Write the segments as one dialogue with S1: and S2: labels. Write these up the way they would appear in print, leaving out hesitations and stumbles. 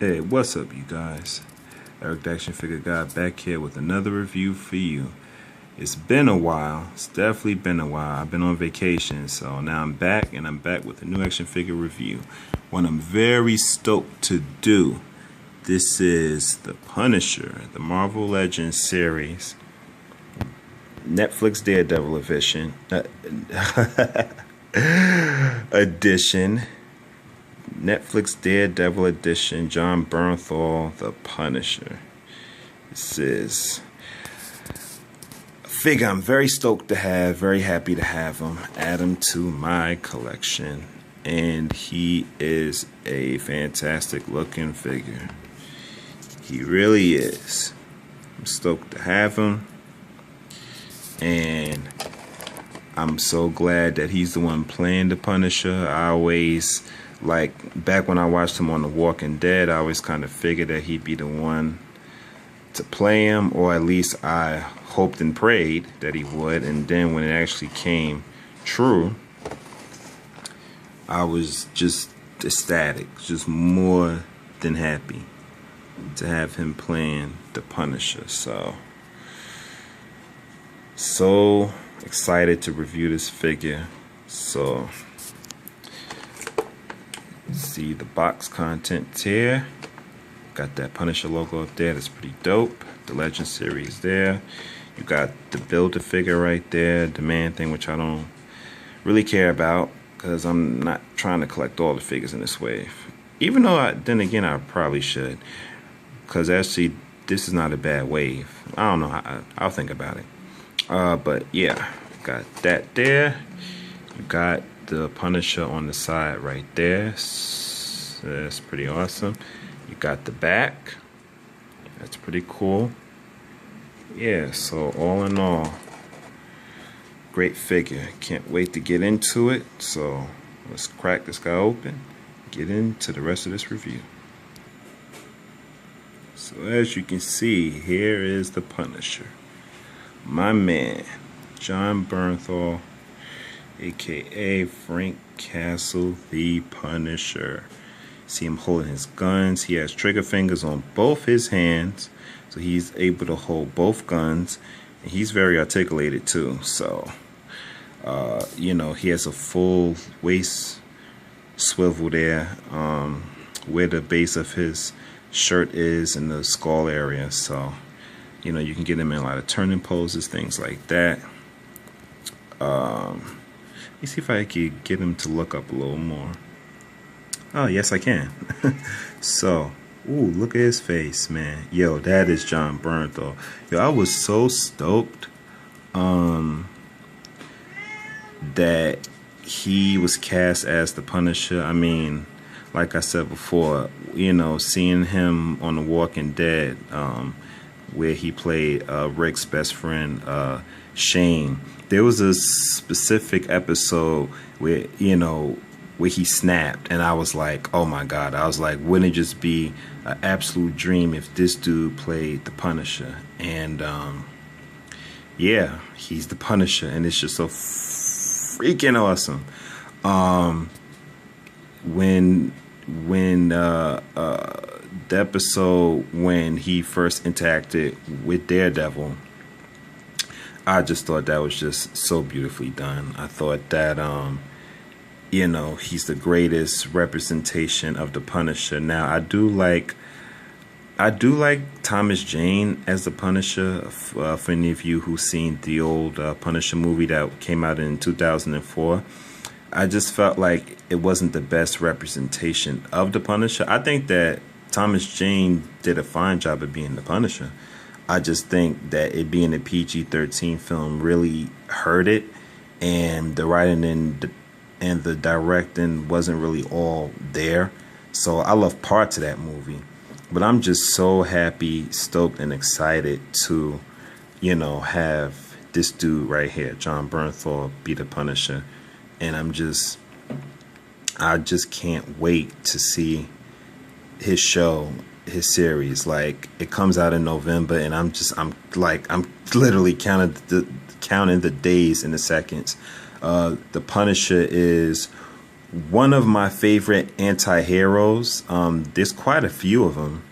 S1: Hey, what's up, you guys? Eric the Action Figure Guy back here with another review for you. It's been a while. It's definitely been a while. I've been on vacation, so now I'm back, and I'm back with a new action figure review. One I'm very stoked to do. This is The Punisher, the Marvel Legends series, Netflix Daredevil edition. Netflix Daredevil edition, Jon Bernthal, The Punisher. This is a figure I'm very stoked to have, very happy to have him, add him to my collection. And he is a fantastic looking figure. He really is. I'm stoked to have him. And I'm so glad that he's the one playing the Punisher. I always, like, back when I watched him on The Walking Dead, I always kind of figured that he'd be the one to play him, or at least I hoped and prayed that he would. And then when it actually came true, I was just ecstatic, just more than happy to have him playing the Punisher. So excited to review this figure. So see the box contents here. Got that Punisher logo up there. That's pretty dope. The Legend series there. You got the Build-A-Figure right there. The Man Thing, which I don't really care about because I'm not trying to collect all the figures in this wave. Even though, then again, I probably should. Because actually, this is not a bad wave. I don't know. I'll think about it. But yeah, got that there. You got the Punisher on the side right there. That's pretty awesome. You got the back. That's pretty cool. Yeah, so all in all, great figure. Can't wait to get into it. So let's crack this guy open, get into the rest of this review. So as you can see, here is the Punisher. My man, Jon Bernthal, aka Frank Castle, the Punisher. See him holding his guns. He has trigger fingers on both his hands, so he's able to hold both guns. And he's very articulated too. So, you know, he has a full waist swivel there, where the base of his shirt is in the skull area. So, you know, you can get him in a lot of turning poses, things like that. Let me see if I could get him to look up a little more. Oh, yes, I can. So, ooh, look at his face, man. Yo, that is Jon Bernthal. Yo, I was so stoked that he was cast as the Punisher. I mean, like I said before, you know, seeing him on The Walking Dead, where he played Rick's best friend, Shane. There was a specific episode where, you know, where he snapped, and I was like, oh my God. I was like, wouldn't it just be an absolute dream if this dude played the Punisher? And yeah, he's the Punisher, and it's just so freaking awesome. When the episode when he first interacted with Daredevil, I just thought that was just so beautifully done. I thought that you know, he's the greatest representation of the Punisher. Now, I do like Thomas Jane as the Punisher. For any of you who've seen the old Punisher movie that came out in 2004, I just felt like it wasn't the best representation of the Punisher. I think that Thomas Jane did a fine job of being the Punisher. I just think that it being a PG-13 film really hurt it, and the writing and the directing wasn't really all there. So I love parts of that movie, but I'm just so happy, stoked, and excited to, you know, have this dude right here, Jon Bernthal, be the Punisher. And I just can't wait to see his show, his series. Like, it comes out in November, and I'm literally counting the days and the seconds. The Punisher is One of my favorite anti-heroes. There's quite a few of them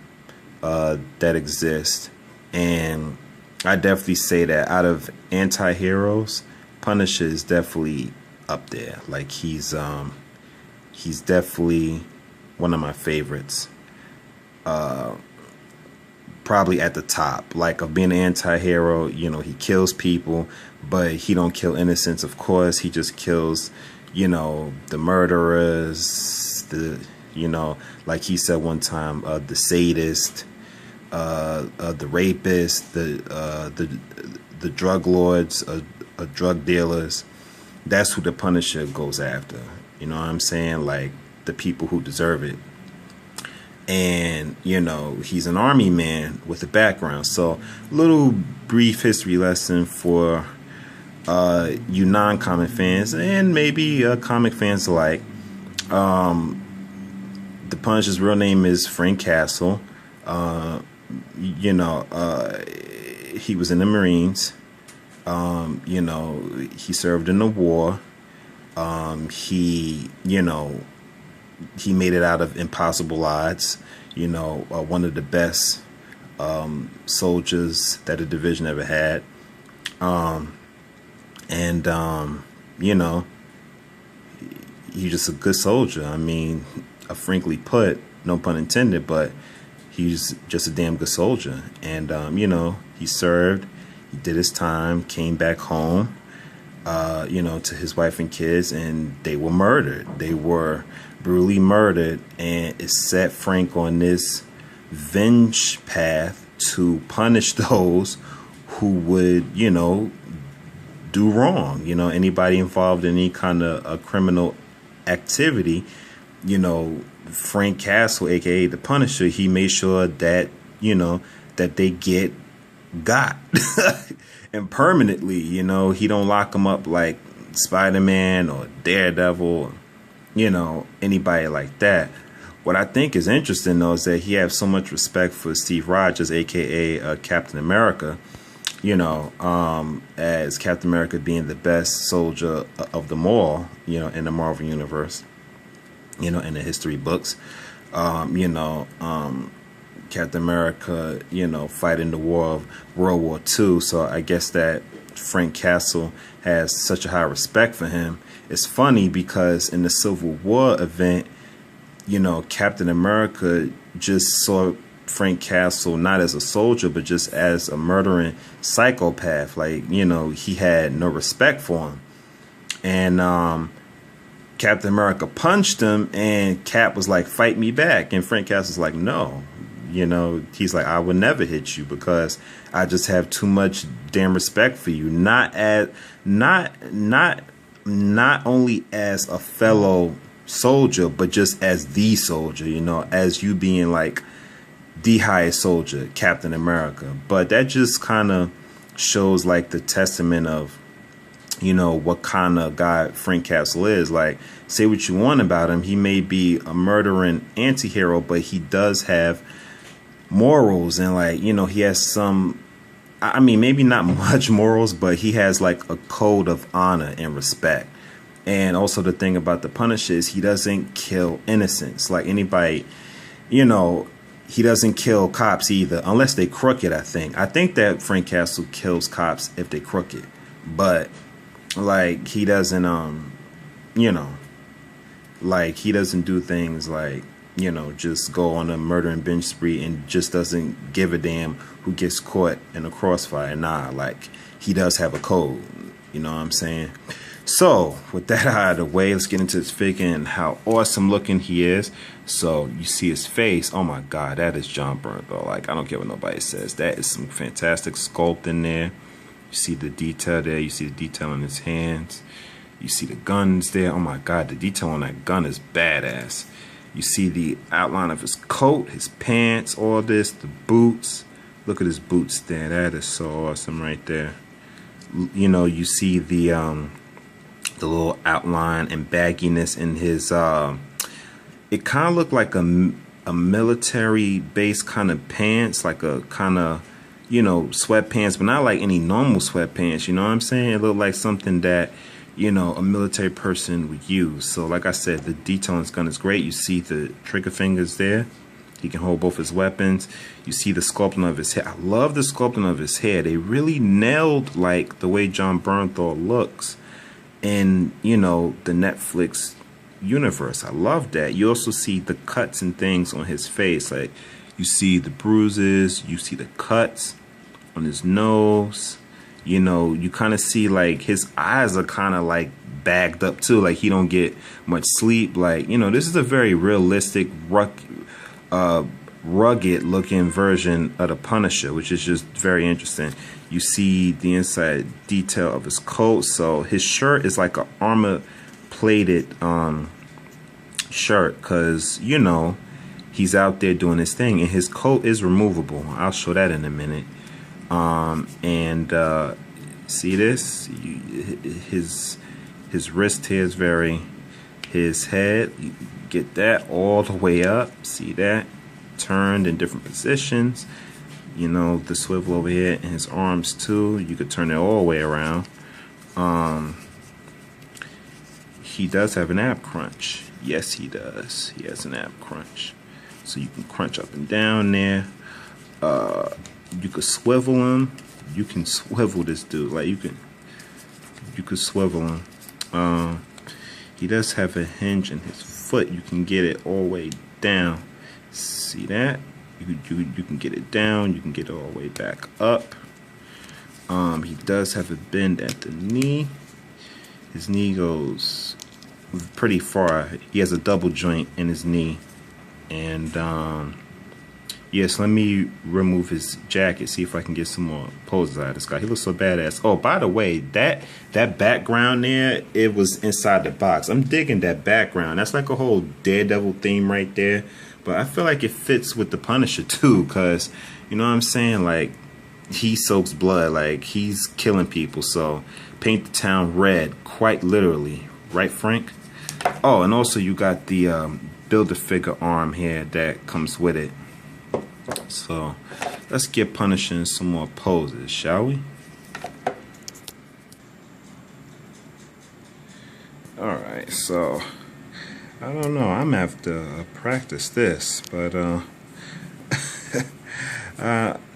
S1: that exist, and I definitely say that out of anti-heroes, Punisher is definitely up there. Like he's definitely one of my favorites. Probably at the top, like of being an anti-hero. You know, he kills people, but he don't kill innocents. Of course, he just kills, you know, the murderers, like he said one time, the sadist, the rapist, the drug lords, drug dealers. That's who the Punisher goes after. You know what I'm saying? Like the people who deserve it. And, you know, he's an army man with a background. So, little brief history lesson for you non-comic fans and maybe comic fans alike. The Punisher's real name is Frank Castle. You know, he was in the Marines. You know, he served in the war. He made it out of impossible odds. You know, one of the best soldiers that a division ever had. You know, he's just a good soldier. I mean, frankly put, no pun intended, but he's just a damn good soldier. And, you know, he served, he did his time, came back home, you know, to his wife and kids, and they were murdered. They were brutally murdered, and it set Frank on this venge path to punish those who would, you know, do wrong. You know, anybody involved in any kind of a criminal activity, you know, Frank Castle, aka the Punisher, he made sure that, you know, that they got and permanently. You know, he don't lock them up like Spider-Man or Daredevil, you know, anybody like that. What I think is interesting, though, is that he has so much respect for Steve Rogers, aka Captain America, you know, as Captain America being the best soldier of them all, you know, in the Marvel Universe, you know, in the history books. Captain America, you know, fighting the war of World War II. So I guess that Frank Castle has such a high respect for him. It's funny because in the Civil War event, you know, Captain America just saw Frank Castle not as a soldier, but just as a murdering psychopath. Like, you know, he had no respect for him. And Captain America punched him, and Cap was like, "Fight me back." And Frank Castle's like, "No." You know, he's like, "I would never hit you because I just have too much damn respect for you. Not only as a fellow soldier, but just as the soldier, you know, as you being like the highest soldier, Captain America." But that just kind of shows like the testament of, you know, what kind of guy Frank Castle is. Like, say what you want about him, he may be a murdering anti-hero, but he does have morals, and like, you know, he has some, I mean, maybe not much morals, but he has like a code of honor and respect. And also the thing about the Punisher is he doesn't kill innocents. Like anybody, you know, he doesn't kill cops either, unless they crooked. I think that Frank Castle kills cops if they crooked, but like he doesn't you know, like he doesn't do things like, you know, just go on a murder and binge spree and just doesn't give a damn who gets caught in a crossfire. Nah, like he does have a code. You know what I'm saying? So with that out of the way, let's get into his figure and how awesome looking he is. So you see his face. Oh my God, that is Jon Bernthal. Like, I don't care what nobody says. That is some fantastic sculpt in there. You see the detail there. You see the detail in his hands. You see the guns there. Oh my God, the detail on that gun is badass. You see the outline of his coat, his pants, all this, the boots. Look at his boots there. That is so awesome right there. You know, you see the little outline and bagginess in his, it kind of looked like a military base kind of pants, like a kind of, you know, sweatpants, but not like any normal sweatpants. You know what I'm saying? It looked like something that, a military person would use. So like I said, the detail on his gun is great. You see the trigger fingers there. He can hold both his weapons. You see the sculpting of his hair. I love the sculpting of his hair. They really nailed like the way Jon Bernthal looks in, the Netflix universe. I love that. You also see the cuts and things on his face. Like you see the bruises, you see the cuts on his nose. You kind of see like his eyes are kind of like bagged up too. Like he don't get much sleep. Like, this is a very realistic, rugged looking version of the Punisher, which is just very interesting. You see the inside detail of his coat. So his shirt is like an armor plated shirt because he's out there doing his thing, and his coat is removable. I'll show that in a minute. See this? His wrist here is his head. You get that all the way up. See that? Turned in different positions. The swivel over here, and his arms too. You could turn it all the way around. He does have an ab crunch. Yes, he does. He has an ab crunch. So you can crunch up and down there. You could swivel him. You can swivel this dude. Like you could swivel him. He does have a hinge in his foot. You can get it all the way down. See that? You can get it down. You can get it all the way back up. He does have a bend at the knee. His knee goes pretty far. He has a double joint in his knee. And yes, let me remove his jacket, see if I can get some more poses out of this guy. He looks so badass. Oh, by the way, that background there, it was inside the box. I'm digging that background. That's like a whole Daredevil theme right there. But I feel like it fits with the Punisher too, because, you know what I'm saying? Like, he soaks blood. Like, he's killing people. So, paint the town red, quite literally. Right, Frank? Oh, and also you got the Build-A-Figure arm here that comes with it. So let's get Punishing some more poses, shall we? Alright, so I don't know, I'm gonna have to practice this, but I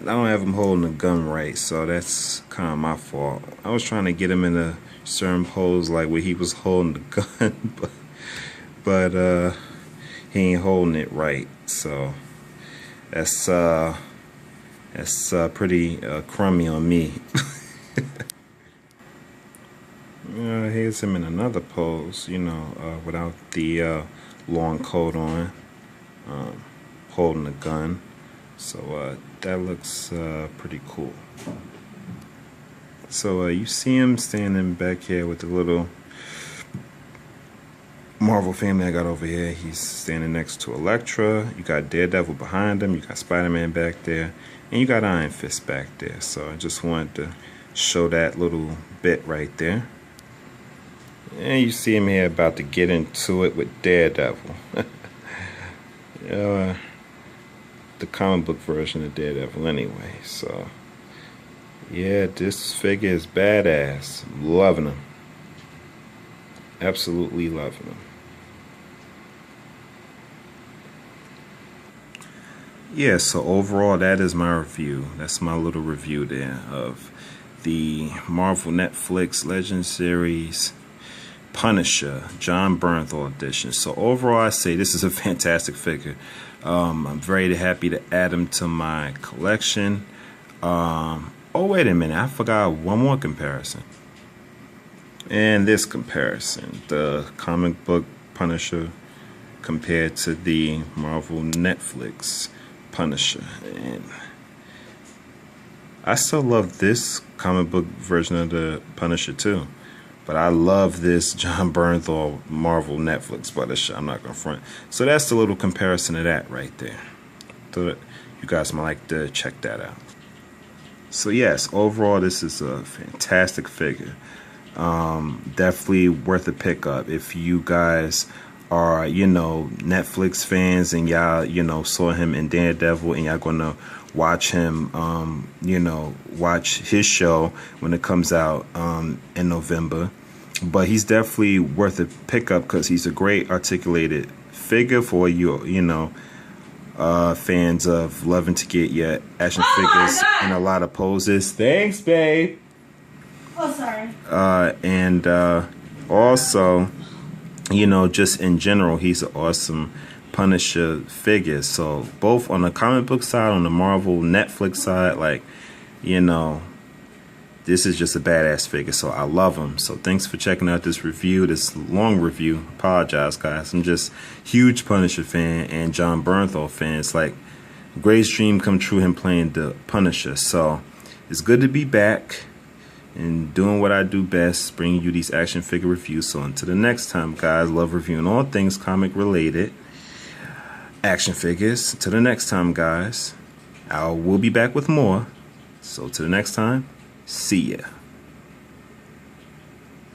S1: don't have him holding the gun right, so that's kind of my fault. I was trying to get him in a certain pose like where he was holding the gun, but he ain't holding it right, so that's pretty crummy on me. Here's him in another pose, without the long coat on, holding the gun. So that looks pretty cool. So you see him standing back here with the little Marvel family I got over here. He's standing next to Elektra. You got Daredevil behind him. You got Spider-Man back there. And you got Iron Fist back there. So I just wanted to show that little bit right there. And you see him here about to get into it with Daredevil. The comic book version of Daredevil anyway. So yeah, this figure is badass. I'm loving him. Absolutely loving him. Yeah, so overall that is my review. That's my little review there of the Marvel Netflix Legends series Punisher Jon Bernthal edition. So overall I say this is a fantastic figure. I'm very happy to add him to my collection. Oh wait a minute, I forgot one more comparison. And this comparison, the comic book Punisher compared to the Marvel Netflix Punisher. And I still love this comic book version of the Punisher too, but I love this Jon Bernthal Marvel Netflix Punisher. I'm not gonna front. So that's a little comparison of that right there. So you guys might like to check that out. So yes, overall this is a fantastic figure. Definitely worth a pickup if you guys are, Netflix fans and y'all, saw him in Daredevil and y'all gonna watch him, watch his show when it comes out in November. but he's definitely worth a pickup because he's a great articulated figure for fans of loving to get your action figures in a lot of poses. Thanks, babe.
S2: Oh, sorry.
S1: And also, just in general, he's an awesome Punisher figure. So both on the comic book side, on the Marvel Netflix side, this is just a badass figure. So I love him. So thanks for checking out this review, this long review. Apologize, guys. I'm just huge Punisher fan and Jon Bernthal fan. It's like greatest dream come true, him playing the Punisher. So it's good to be back and doing what I do best, bringing you these action figure reviews. So until the next time, guys, love reviewing all things comic related action figures. Until the next time, guys, we'll be back with more. So till the next time, see ya.